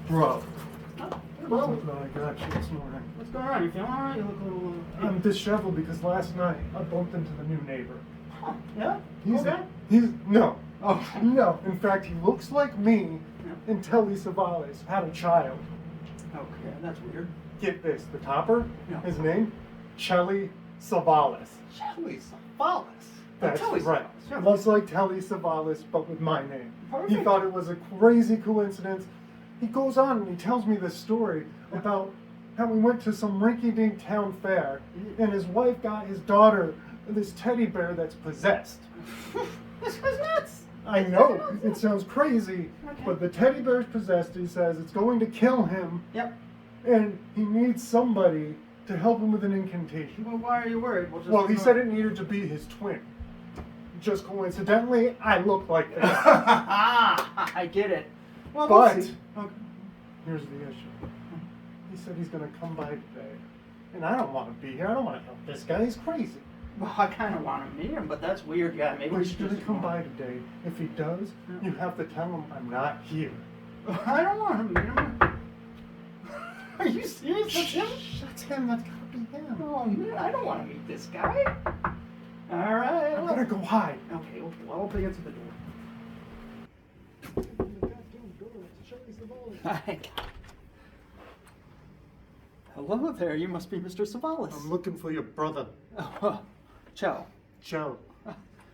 Bro. Oh, Oh my God, shit's snoring. what's going on? You feeling alright? You look a little... I'm disheveled because last night I bumped into the new neighbor. Huh, yeah? He's okay. No. Oh. No. In fact, he looks like me Yeah. and Telly Savalas had a child. Okay, that's weird. Get this, the topper, Yeah. his name, Telly Savalas. Telly Savalas. That's Telly right. Savalas, yeah. Looks like Telly Savalas, but with my name. Perfect. He thought it was a crazy coincidence. He goes on and he tells me this story about how he went to some rinky-dink town fair and his wife got his daughter this teddy bear that's possessed. This was nuts. I know, it sounds crazy, Okay. but the teddy bear's possessed. He says it's going to kill him Yep. and he needs somebody to help him with an incantation. Well, why are you worried? Well, he said it needed to be his twin. Just coincidentally, I look like this. I get it. Well, But- we'll see. Okay. Here's the issue. He said he's going to come by today. And I don't want to be here. I don't want to help this guy. He's crazy. Well, I kind of want to meet him, but that's weird. Yeah, maybe But we he's should going to just come by today. If he does, Yeah. you have to tell him I'm not here. I don't want to meet him. Are you serious? That's him? That's him. That's got to be him. Oh man, I don't want to meet this guy. All right. I better go hide. Okay, well, I'll answer the door. Hi. Hello there. You must be Mr. Savalas. I'm looking for your brother, Oh, ciao. Chell.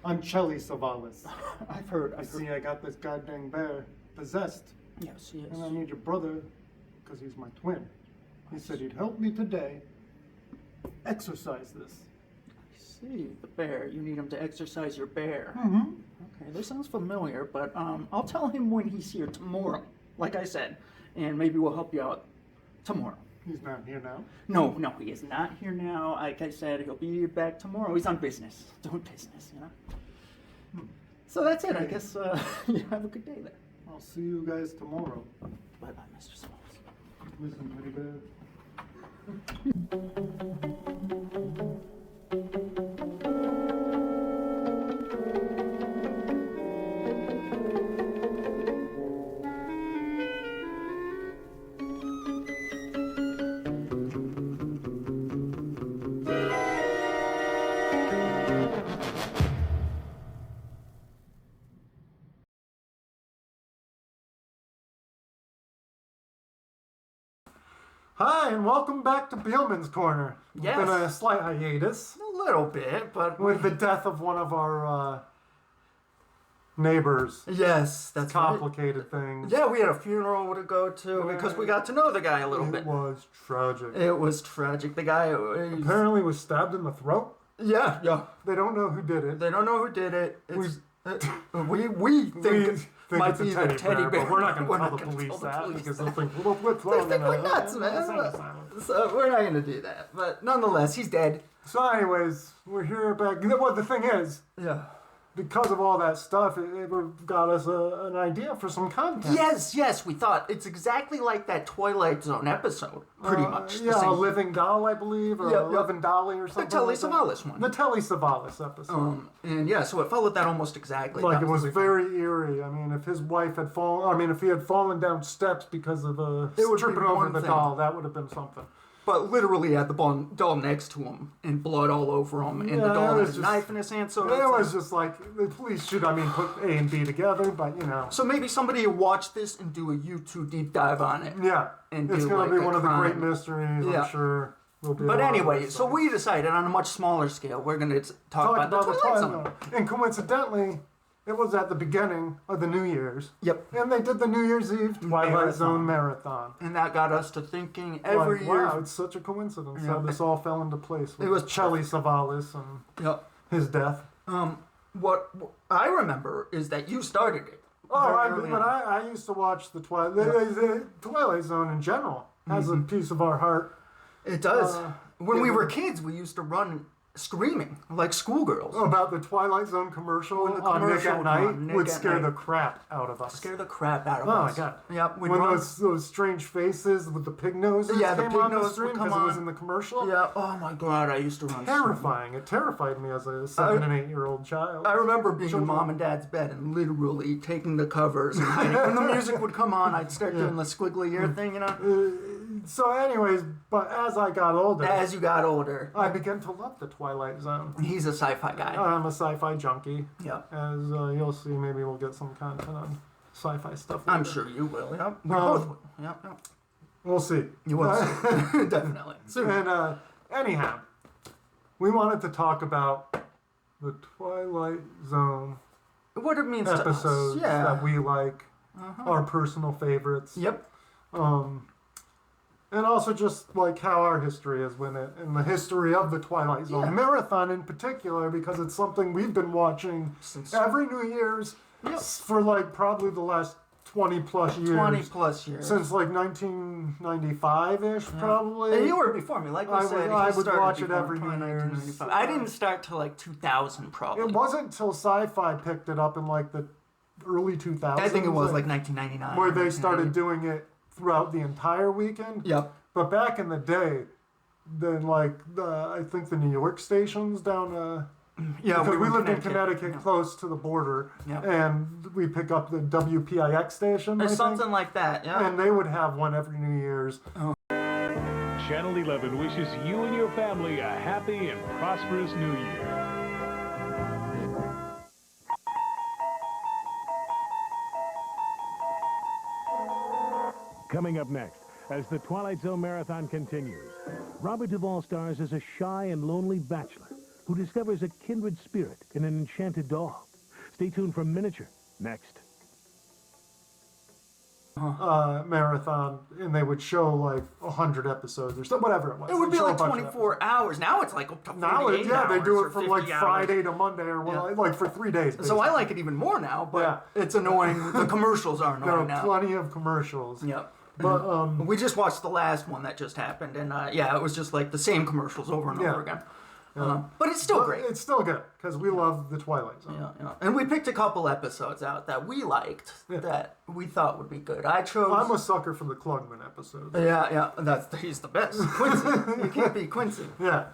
I'm Chelly Savalas. I've heard. You see, I got this goddamn bear possessed. Yes, yes. And I need your brother, because he's my twin. He said he'd help me today exercise this. I see. The bear. You need him to exercise your bear. Mm-hmm. Okay, this sounds familiar, but I'll tell him when he's here tomorrow, like I said, and maybe we'll help you out tomorrow. He's not here now. No, he is not here now. Like I said, he'll be back tomorrow. He's on business, doing business, you know. So that's it. I guess you have a good day there. I'll see you guys tomorrow. Bye, Mr. Smalls. Listen, pretty bad. Hi, and welcome back to Beilman's Corner. Yes. Been a slight hiatus A little bit, but with the death of one of our neighbors. yes, that's Complicated things. Yeah, we had a funeral to go to because we got to know the guy a little It bit. was tragic. It was tragic. The guy, Apparently was stabbed in the throat. yeah. They don't know who did it. They don't know who did it. It's, we think We might it's a be the teddy bear, but we're not going We're to tell not the gonna police tell the that police because that. they'll think we're They throwing think in we're a nuts, man. insane asylum. So we're not gonna do that. But nonetheless, he's dead. So, anyways, we're here back. Well, the thing is, Yeah. because of all that stuff, it got us an idea for some content. Yes. We thought it's exactly like that Twilight Zone episode, pretty much. the Yeah, same. a living doll, I believe, or Yeah, a yeah. living dolly or something. Telly like that. Savalas one. The Telly Savalas episode. And yeah, so it followed that almost exactly. Like That it was the- very eerie. I mean, if his wife had fallen, I mean, if he had fallen down steps because of It would be tripping over one the thing. doll, that would have been something. But literally had the doll next to him and blood all over him, and the Yeah, doll it had was a just- knife in his hand. So It it's was just like the police should, put A and B together, but you know. so maybe somebody will watch this and do a YouTube deep dive on it. Yeah, And it's do, going like, to be a one of the great crime. mysteries. Yeah. I'm sure. We'll do But a lot of anyway, this so stuff. we decided on a much smaller scale, we're going to talk about the Twilight Zone. Zone. And coincidentally, it was at the beginning of the New Year's. Yep. And they did the New Year's Eve Twilight Marathon. Zone Marathon. And that got us to thinking every Like, year. wow, it's such a coincidence Yeah. how this all fell into place. With It was Telly Savalas and Yep. his death. What I remember is that you started it. Oh, very I, early but on. I used to watch the Twilight Zone in general. Has a piece of our heart. It does. Uh, when it we were was- kids, we used to run screaming like schoolgirls. About the Twilight Zone commercial When the on Nick commercial at would come Night on, Nick would at scare Night. the crap out of us. Scare the crap out of Oh us. my god! Yep. When those strange faces with the pig noses Yeah, the came pig on the nose screen would come because it was on. in the commercial. Yeah. Oh my god! I used to run. Terrifying! It terrified me as a 7 and 8 year old child. I remember being in mom and dad's bed and literally taking the covers and hiding. When the music would come on, I'd start doing the squiggly ear thing, you know. So, anyways, but as I got older, As you got older, I began to love the Twilight Zone. he's a sci-fi guy. I'm a sci-fi junkie. Yeah. As you'll see, maybe we'll get some content on sci-fi stuff. I'm later. sure you will. Yep. We both will. Yep. We'll see. You will. Definitely. Soon. And anyhow, we wanted to talk about the Twilight Zone What it means episodes to us. Yeah. that we like, our personal favorites. Yep. And also just like how our history is with it, and the history of the Twilight Zone Marathon in particular, because it's something we've been watching Since every New Year's for like probably the last 20 plus years. 20 plus years. Since like 1995-ish, probably. And you were before me, like we said. I he would started watch it before every me, New Year's. 1995. I didn't start till like 2000 probably. It wasn't until Sci-Fi picked it up in like the early 2000s. I think it was like 1999. where they started doing it throughout the entire weekend. Yep. But back in the day, then like I think the New York stations down. Yeah, because we were lived in Connecticut, Yeah. close to the border, Yeah. and we pick up the WPIX station. Or I think, something like that, yeah. and they would have one every New Year's. Channel 11 wishes you and your family a happy and prosperous New Year. Coming up next, as the Twilight Zone Marathon continues, Robert Duvall stars as a shy and lonely bachelor who discovers a kindred spirit in an enchanted doll. Stay tuned for Miniature, next. Marathon, and they would show like 100 episodes or so, whatever it was. It would They'd be show a like bunch of 24 hours. Now it's like up to 48 Now, they do hours it from or like 50 hours. Friday to Monday, or like for 3 days. So basically. I like it even more now, but it's annoying. The commercials are There annoying are now. plenty of commercials. Yep. But We just watched the last one that just happened, and it was just like the same commercials over and over again. But it's still great. It's still good because we love the Twilight Zone. Yeah. And we picked a couple episodes out that we liked, that we thought would be good. I chose. I'm a sucker for the Klugman episodes. Yeah. He's the best. Quincy. You can't beat Quincy. Yeah.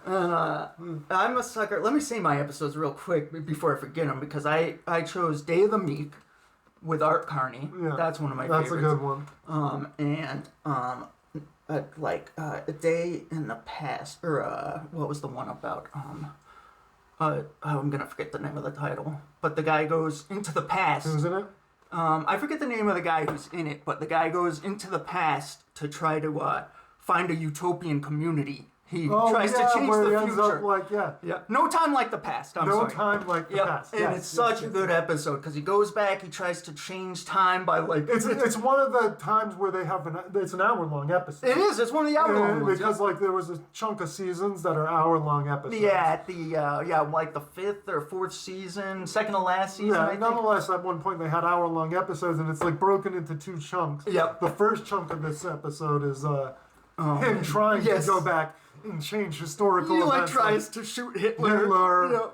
I'm a sucker. Let me say my episodes real quick before I forget them, because I chose Day of the Meek with Art Carney. Yeah. That's one of my That's favorites. a good one. A Day in the Past, or what was the one about? I'm gonna forget the name of the title, but the guy goes into the past. Who's in it? I forget the name of the guy who's in it, but the guy goes into the past to try to find a utopian community. He tries to change where the he ends future. up like, No Time Like the Past. I'm No sorry. Time Like the Past. And Yes, it's such a yes. good episode because he goes back, he tries to change time by like. It's one of the times where they have it's an hour-long episode. It is. It's one of the hour-long ones. Because like there was a chunk of seasons that are hour-long episodes. Yeah, at the like the 5th or 4th season, second to last season. I think. Nonetheless, at one point they had hour-long episodes, and it's like broken into 2 chunks. Yep. The first chunk of this episode is him trying to go back and change historical He events. tries to shoot Hitler,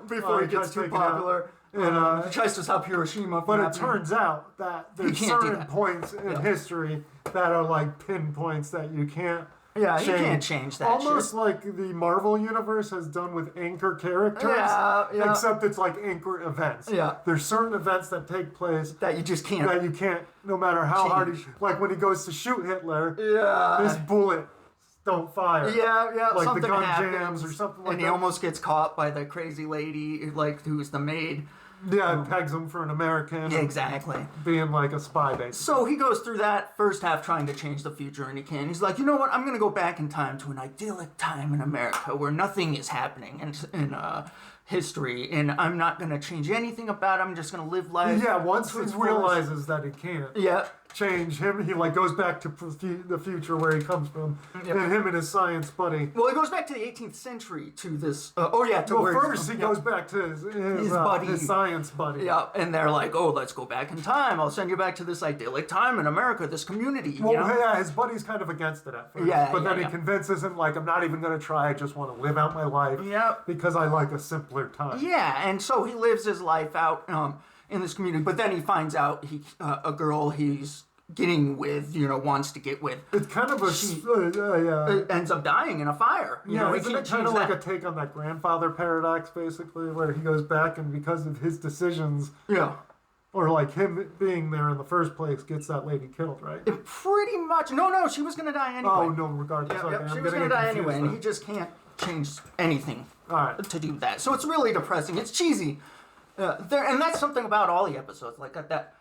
before he gets too popular. And, he tries to stop Hiroshima. But it turns out that there's can't do certain that. points in history that are like pinpoints that you can't. Yeah, you can't change that. Almost like the Marvel universe has done with anchor characters. Yeah. Except it's like anchor events. Yeah. There's certain events that take place that you just can't. that you can't, no matter how hard Change. like when he goes to shoot Hitler. Yeah. This bullet don't fire. Yeah, Like something the gun happens, jams or something like and that. he almost gets caught by the crazy lady, like who's the maid. Yeah, it pegs him for an American. Exactly. Being like a spy, basically. So he goes through that first half trying to change the future, and he can. He's like, you know what? I'm going to go back in time to an idyllic time in America where nothing is happening in history, and I'm not going to change anything about it. I'm just going to live life. Yeah, once to he its realizes that he can't. Yeah. change him. He like goes back to the future where he comes from, Yep. and him and his science buddy. Well, it goes back to the 18th century to this. To Well, where first he goes back to his buddy. his science buddy. Yeah, and they're like, "Oh, let's go back in time. I'll send you back to this idyllic time in America, this community." Well, you know? yeah, his buddy's kind of against it at first. Yeah, but yeah, then he yeah. convinces him, like, I'm not even going to try. I just want to live out my life. Yeah. Because I like a simpler time. Yeah, and so he lives his life out in this community, but then he finds out a girl he's getting with, wants to get with. It's kind of a Ends up dying in a fire. isn't it kind of like a take on that grandfather paradox, basically, where he goes back and because of his decisions, or like him being there in the first place, gets that lady killed, right? Pretty much. No, she was going to die anyway. Oh, no, regardless. Yep, Okay, she I'm was getting going to die confused anyway, and then. he just can't change anything All right. to do that. So it's really depressing. It's cheesy. And that's something about all the episodes. Like that,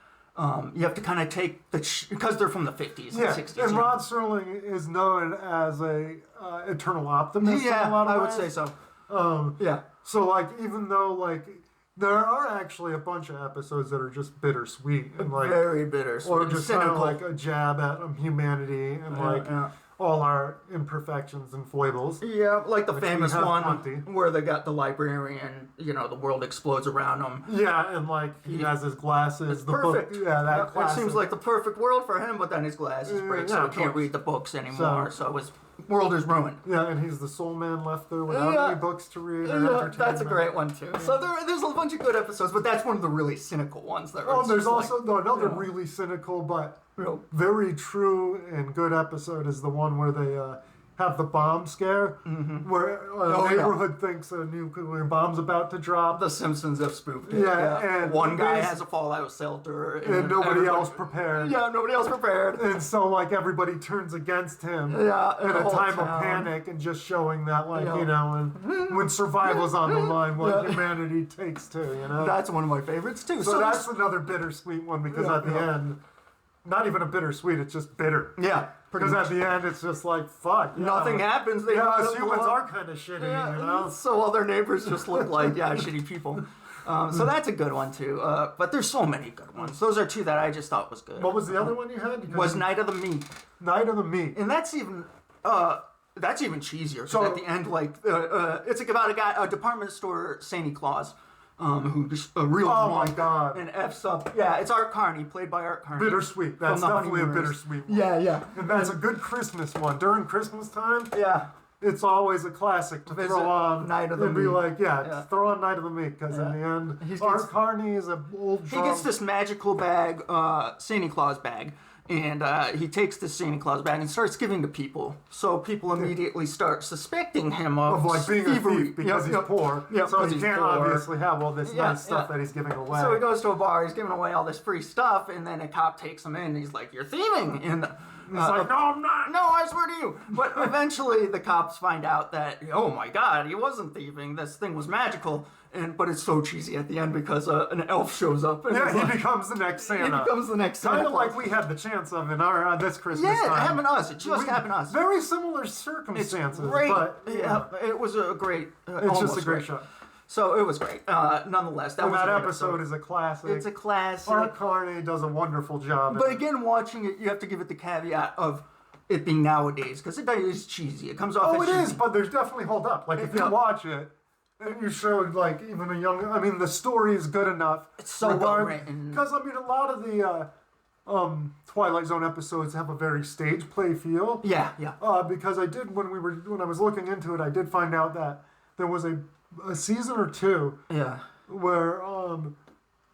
you have to kind of take because they're from the 50s and 60s. And Rod Serling is known as a eternal optimist. in a lot of I would ways. say so. So, like, even though, like, there are actually a bunch of episodes that are just bittersweet and, like, Very bittersweet. or just kind of cynical. like a jab at humanity and all our imperfections and foibles. Yeah, like the Which we famous have one plenty. where they got the librarian, the world explodes around him. Yeah, and like he has his glasses, the Perfect. book. Yeah, that Yep, it classic. seems like the perfect world for him, but then his glasses break, so yeah, he of can't course. read the books anymore. So his world is ruined. Yeah, and he's the sole man left there without Yeah. any books to read or Yeah, entertainment. that's a great one too. So there's a bunch of good episodes, but that's one of the really cynical ones. That Oh, are there's just also like, another really cynical but real- very true and good episode is the one where they have the bomb scare, where a neighborhood thinks a nuclear bomb's about to drop. The Simpsons have spoofed it. Yeah, and one guy there's- has a fallout shelter, and nobody everybody- else prepared. Yeah, nobody else prepared. And so, like, everybody turns against him Yeah, in the a whole time town. of panic and just showing that, like, Yeah. and when survival's on the line, what Yeah. humanity takes to, That's one of my favorites too. So that's there's- another bittersweet one because Yeah, at the yeah. end, not even a bittersweet, it's just bitter. yeah, pretty Because much. at the end, it's just like, fuck. Nothing happens. They Yeah, don't us blow humans up. are kind of shitty, So all their neighbors just look like shitty people. So that's a good one too. But there's so many good ones. Those are two that I just thought was good. What was the other one you had? Because Was Night of the Meat, Night of the Meat. and that's even cheesier. So- So at the end, it's like about a department store Santa Claus, who just a real Oh my drunk God. and f's up. Yeah, it's Art Carney, played by Art Carney. Bittersweet. That's From the definitely a Honeymooners. bittersweet one. Yeah. And that's a good Christmas one. During Christmas time, Yeah. it's always a classic to Visit throw on Night of the and be Meat. like, Yeah. throw on Night of the Meat because in Yeah. the end, He Art gets- Carney is an old He drunk. gets this magical bag, Santa Claus bag, and he takes this Santa Claus bag and starts giving to people. So people immediately start suspecting him of like being a thievery. thief because Yep, he's poor. Yep, so 'cause he he's can't poor. obviously have all this Yeah, nice stuff yeah. that he's giving away. So he goes to a bar, he's giving away all this free stuff, and then a cop takes him in, and he's like, "You're thieving!" And he's like, no, I'm not. no, I swear to you. But eventually the cops find out that, oh my God, he wasn't thieving. This thing was magical. But it's so cheesy at the end because an elf shows up. And Yeah, he's he like- becomes the next he Santa. becomes the next Santa Kind of Claus. like we had the chance of in our this Christmas Yeah, time. it happened to us. It just We- happened to us. Very similar It's circumstances, great. but Yeah, it was a great. it's just a great show. So it was great. Nonetheless, that And was a that great episode is a classic. It's a classic. Art Carney does a wonderful job. But again, watching it, you have to give it the caveat of it being nowadays because it is cheesy. It comes off. Oh, as it is, cheesy. but there's definitely hold up. Like if you Yeah. watch it and you showed like even a young, I mean, the story is good enough. It's so well written. Because I mean, a lot of the Twilight Zone episodes have a very stage play feel. Yeah. Because I did when I was looking into it, I did find out that there was a season or two Yeah. where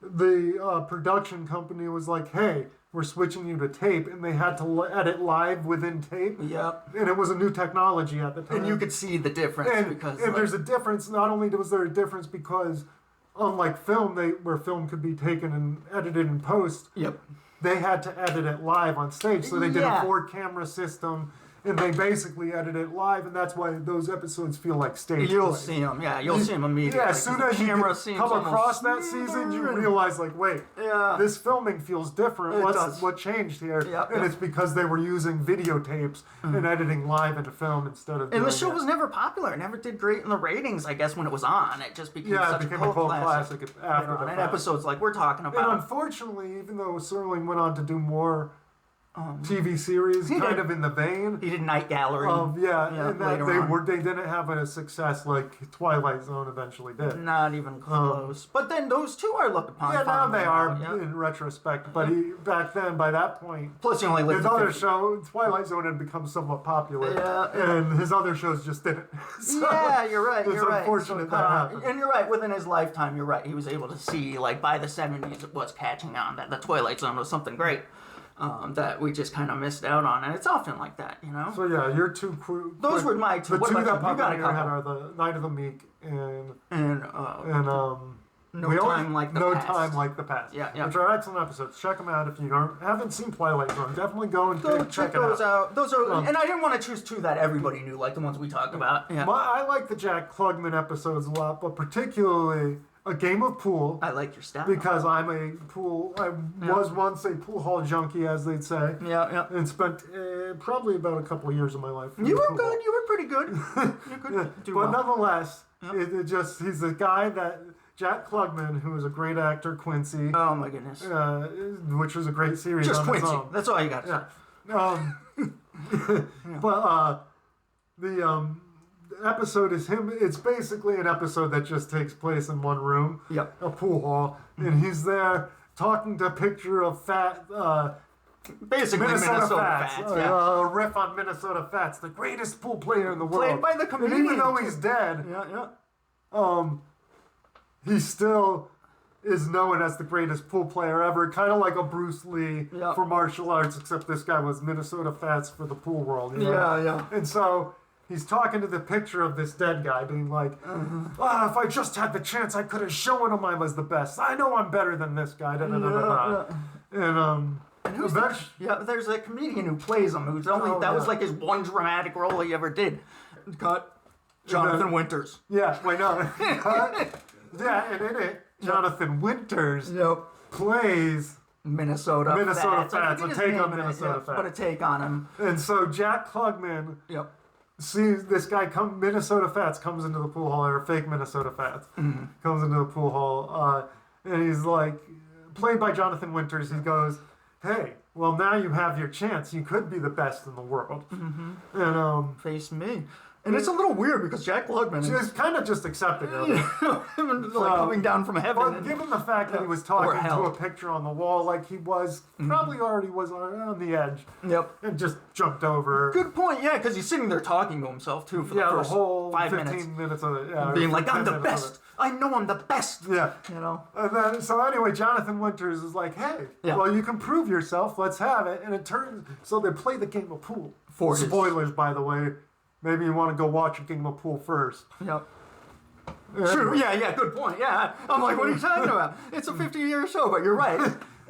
the production company was like, "Hey, we're switching you to tape," and they had to edit live within tape. Yep. And it was a new technology at the time. And you could see the difference because And there's a difference. Not only was there a difference because, unlike film, where film could be taken and edited in post, Yep. they had to edit it live on stage. So they did Yeah. a 4-camera system, and they basically edited it live, and that's why those episodes feel like stage You'll plays. see them. Yeah, you'll see them immediately. Yeah, as soon as you camera get- seems come almost across that season, you smoother. realize, like, wait, Yeah. this filming feels different. It does. What changed here? Yep, and yep. it's because they were using videotapes and editing live into film instead of And doing the show it. was never popular. It never did great in the ratings, I guess, when it was on. It just became Yeah, it such became a a cult cult classic after later on. the And fact. episodes like we're talking And about. unfortunately, even though Serling went on to do more TV series, kind of in the vein. He did Night Gallery. And that later they didn't have a success like Twilight Zone eventually did. Not even close. But then those two are looked upon. Yeah, now they are yeah. in retrospect. But back then, by that point, Plus, he only lived his to other 50. show, Twilight Zone, had become somewhat popular. Yeah. And his other shows just didn't. So Yeah, you're right. It's You're right. unfortunate that happened. And you're right. Within his lifetime, you're right. He was able to see, like, by the 70s, it was catching on that the Twilight Zone was something great. That we just kind of missed out on, and it's often like that, you know. So yeah, your two. Those were my two. The What two about that you? pop You got in a your head couple. are the Night of the Meek and No Time Like the No Past. Time Like the Past. Yeah. Which are excellent episodes. Check them out if you haven't seen Twilight Zone. Definitely go and check it those out. Those are, Um, and I didn't want to choose two that everybody knew, like the ones we talked about. Yeah. I like the Jack Klugman episodes a lot, but particularly A Game of Pool. I like your style. Because I was once a pool hall junkie, as they'd say. Yeah. And spent probably about a couple of years of my life. You were good. You were pretty good. You could do But well. nonetheless, he's the guy that Jack Klugman, who is a great actor, Quincy. Oh my goodness. Which was a great series. Just on Quincy. Its own. That's all you got to say. But the episode is him. It's basically an episode that just takes place in one room. Yep. A pool hall, and he's there talking to a picture of fat. Basically, Minnesota Fats. A riff on Minnesota Fats, the greatest pool player in the world. Played by the comedian. And even though he's dead, he still is known as the greatest pool player ever. Kind of like a Bruce Lee for martial arts, except this guy was Minnesota Fats for the pool world. You know? Yeah. And so he's talking to the picture of this dead guy, being like, if I just had the chance, I could have shown him I was the best. I know I'm better than this guy. And who's there's a comedian who plays him who's only was like his one dramatic role he ever did. Cut. Jonathan Winters. Yeah, wait, no. Yeah, and in it, Jonathan Winters plays Minnesota Fats, a take on Minnesota Fats. Put a take on him. And so Jack Klugman sees this guy Minnesota Fats comes into the pool hall, or fake Minnesota Fats comes into the pool hall, and he's like, played by Jonathan Winters, he goes, hey, well, now you have your chance. You could be the best in the world. And face me. And it's a little weird because Jack Klugman is kind of just accepting of it. him coming down from heaven. But given the fact that he was talking to a picture on the wall, like he was probably already was on the edge. Yep. And just jumped over. Good point. Yeah, because he's sitting there talking to himself too for the first whole 5 15 minutes of it. Being like, I'm the best. I know I'm the best. Yeah. You know. And then so anyway, Jonathan Winters is like, hey, well, you can prove yourself. Let's have it. And it turns so they play the game of pool. Spoilers, by the way. Maybe you want to go watch a game of pool first. Yep. True. Yeah. Good point. Yeah. I'm like, what are you talking about? It's a 50-year show, but you're right.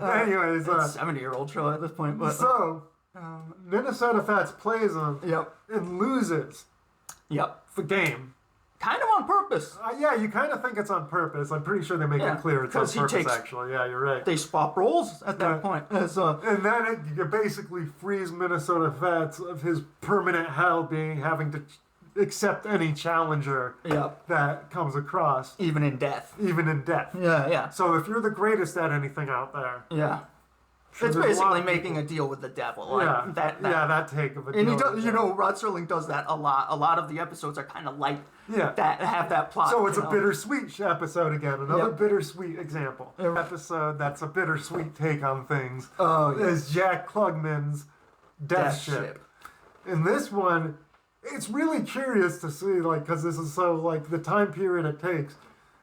Anyways, it's a 70-year-old show at this point. But so Minnesota Fats plays him. Yep. And loses. Yep. The game. Kind of on purpose. Yeah, you kind of think it's on purpose. I'm pretty sure they make it clear it's on purpose, actually. Yeah, you're right. They swap roles at that point. And then it basically frees Minnesota Fats of his permanent hell having to accept any challenger that comes across. Even in death. Yeah. So if you're the greatest at anything out there. Yeah. Sure, it's basically making a deal with the devil. Like that take of a deal. And he does, Rod Serling does that a lot. A lot of the episodes are kind of like that, have that plot. So it's a bittersweet episode again. Another bittersweet example. Episode that's a bittersweet take on things is Jack Klugman's Death Ship. In this one, it's really curious to see, because this is so, the time period it takes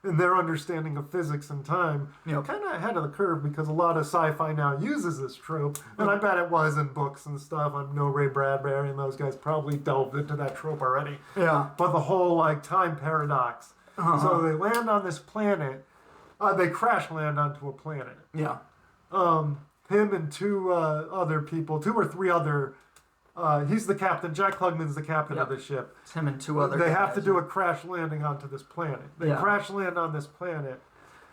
and their understanding of physics and time, kind of ahead of the curve, because a lot of sci-fi now uses this trope, and I bet it was in books and stuff. I know Ray Bradbury and those guys probably delved into that trope already. Yeah. But the whole, time paradox. So they land on this planet. They crash land onto a planet. Yeah. Him and two or three other... he's the captain. Jack Klugman's the captain of the ship. It's him and two other They guys. have to do a crash landing onto this planet. They crash land on this planet,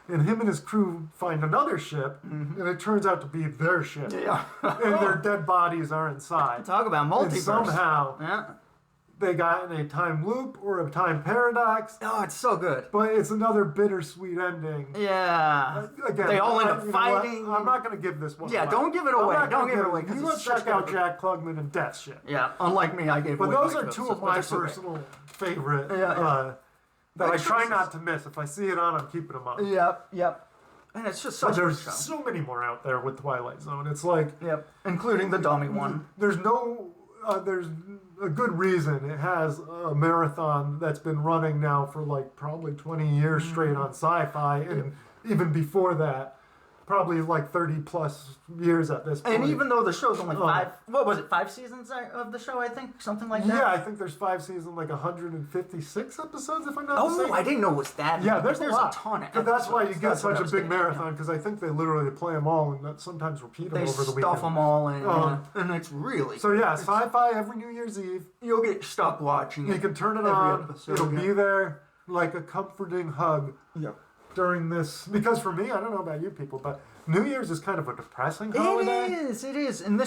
and him and his crew find another ship, and it turns out to be their ship. Yeah. And their dead bodies are inside. Talk about multiverse. And somehow, they got in a time loop or a time paradox. Oh, it's so good. But it's another bittersweet ending. Yeah. Again, they all end up you know fighting. I'm not going to give this one Yeah, away. don't give it away. Don't give it away. You go check out Jack Klugman and Death Ship. Yeah, unlike me, I gave But away those my are clips, two so of my that's okay. personal favorite that Good I try choices. not to miss. If I see it on, I'm keeping them on. Yep. And it's just such But a good there's show. so many more out there with Twilight Zone. It's like Yep, including the dummy one. there's a good reason it has a marathon that's been running now for like probably 20 years straight on Sci-Fi, and even before that, probably like 30 plus years at this point. And even though the show's only 5 seasons of the show, I think? Something like that? Yeah, I think there's 5 seasons, like 156 episodes, if I'm not mistaken. Oh, I didn't know it was that. Yeah, many. there's a lot. A ton of But that's why you episodes. get That's what I such a was big thinking. marathon, because I think they literally play them all and sometimes repeat them They over the stuff weekend. them all in, and it's really... So yeah, Sci-Fi every New Year's Eve. You'll get stuck watching it. You can turn it every on. episode, It'll yeah. be there like a comforting hug Yep. during this. Because for me, I don't know about you people, but New Year's is kind of a depressing holiday. It is. And the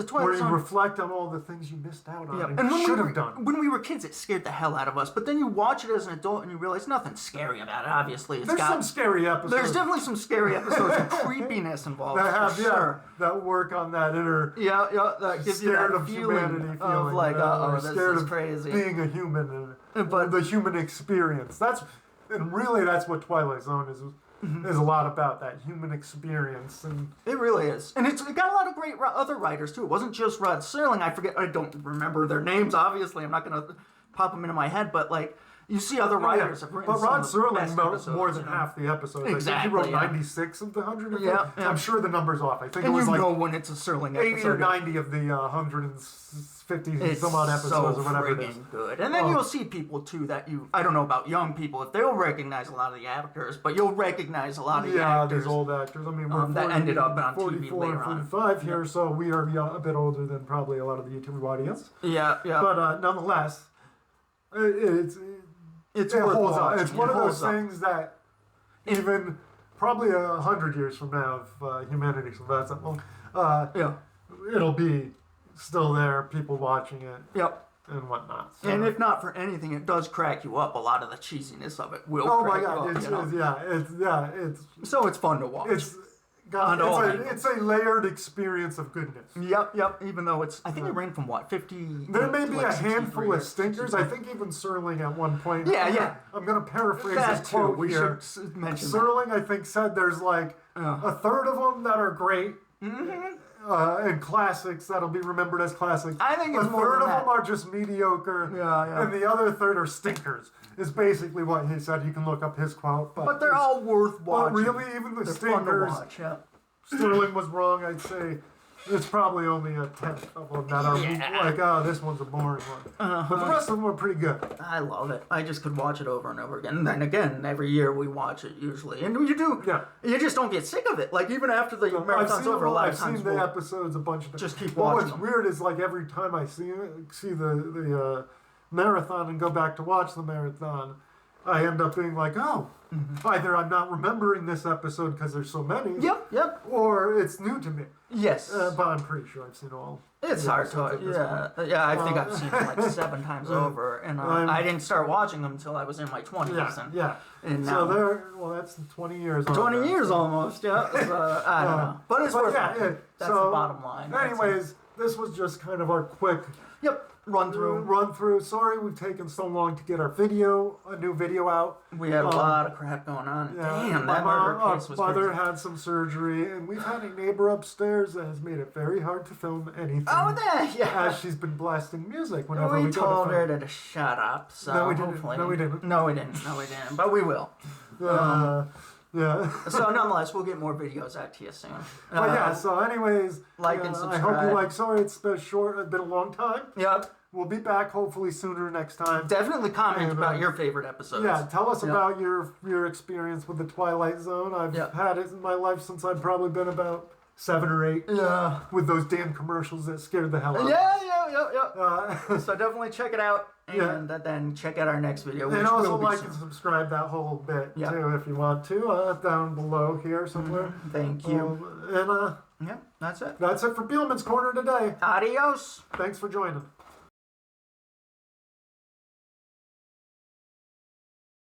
Twilight Where you Zone... reflect on all the things you missed out on Yeah. and when should we have done. When we were kids, it scared the hell out of us. But then you watch it as an adult and you realize nothing scary about it. Obviously, There's some scary episodes. There's definitely some scary episodes and creepiness involved. that have for sure. that work on that inner Yeah, that gives you scared that of feeling humanity of feeling, like, or this scared is of crazy. being a human and But- the human experience. That's what Twilight Zone is. Is a lot about that human experience, and It really is, and it got a lot of great other writers too. It wasn't just Rod Serling. I don't remember their names. Obviously, I'm not gonna pop them into my head, but like you see other writers have written. But Rod some of the Serling best wrote episodes, more than you know? half the episodes. Exactly, I think he wrote yeah. 96 of the 150. Yeah. I'm sure the number's off. I think And it was you like know when it's a Serling 80 episode. or 90 of the 150 It's some odd episodes so or whatever it is. friggin' good. And then you'll see people too that I don't know about young people if they'll recognize a lot of the actors, but you'll recognize a lot of the Yeah, actors. these old actors. I mean, we're that ended up on TV 44 later and on. 45 here, so we are a bit older than probably a lot of the YouTube audience. Yeah. But nonetheless, It's it worth holds up. watching. It's one It of those holds up. things that even probably 100 years from now, if humanity survives that long, Yeah. it'll be still there, people watching it Yep. and whatnot. So. And if not for anything, it does crack you up. A lot of the cheesiness of it will oh crack my you god, up. it's So it's fun to watch. it's a layered experience of goodness. Yep. Even though I think it ran from what, 50. There may to be like a 63 handful or of stinkers. I think even Serling at one point. Yeah. I'm going to paraphrase That his too. quote We here. should mention that. Serling, I think, said there's like a third of them that are great. And classics that'll be remembered as classics. I think it's a more third than of that. them are just mediocre. Yeah. And the other third are stinkers. Is basically what he said. You can look up his quote. But they're all worth watching. But really, even the They're fun to stinkers. watch, yeah. Sterling was wrong. I'd say it's probably only a tenth of them that are like, oh, this one's a boring one. But the rest of them are pretty good. I love it. I just could watch it over and over again. And then again, every year we watch it usually. And you do. Yeah. You just don't get sick of it. Like even after the marathon's over, a lot of times I've seen the we'll episodes a bunch of times. just keep But watching what's them. weird is like every time I see the marathon and go back to watch the marathon, I end up being like, oh, either I'm not remembering this episode because there's so many. Yep. Or it's new to me. Yes. But I'm pretty sure I've seen all. It's the hard to, episodes at this point. yeah. I think I've seen it like 7 times over, and I didn't start watching them until I was in my 20s. Yeah. And So now, that's 20 years. 20 years almost, yeah. So, I don't know, but it's worth watching. That's so, the bottom line. Anyways, this was just kind of our quick run through. Sorry we've taken so long to get our a new video out. We had a lot of crap going on. Damn, that murder case was Our mother crazy. had some surgery, and we've had a neighbor upstairs that has made it very hard to film anything. Oh, yeah. As she's been blasting music whenever We we go told to her film. to shut up. So No, we didn't. hopefully, No, we didn't. No, we didn't. But we will. Yeah. So nonetheless, we'll get more videos out to you soon. But so anyways, like and I hope you subscribe. like. Sorry, it's been short. It's been a long time. Yep. We'll be back hopefully sooner next time. Definitely comment And, about your favorite episodes. Yeah, tell us Yep. about your experience with the Twilight Zone. I've Yep. had it in my life since I've probably been about 7 or 8. Yeah. With those damn commercials that scared the hell out of me. Yeah. So definitely check it out, and then check out our next video. Which And also will be like soon. and subscribe that whole bit Yep. too if you want to, down below here somewhere. Thank you. And Yep, that's it. that's it for Beilman's Corner today. Adios. Thanks for joining.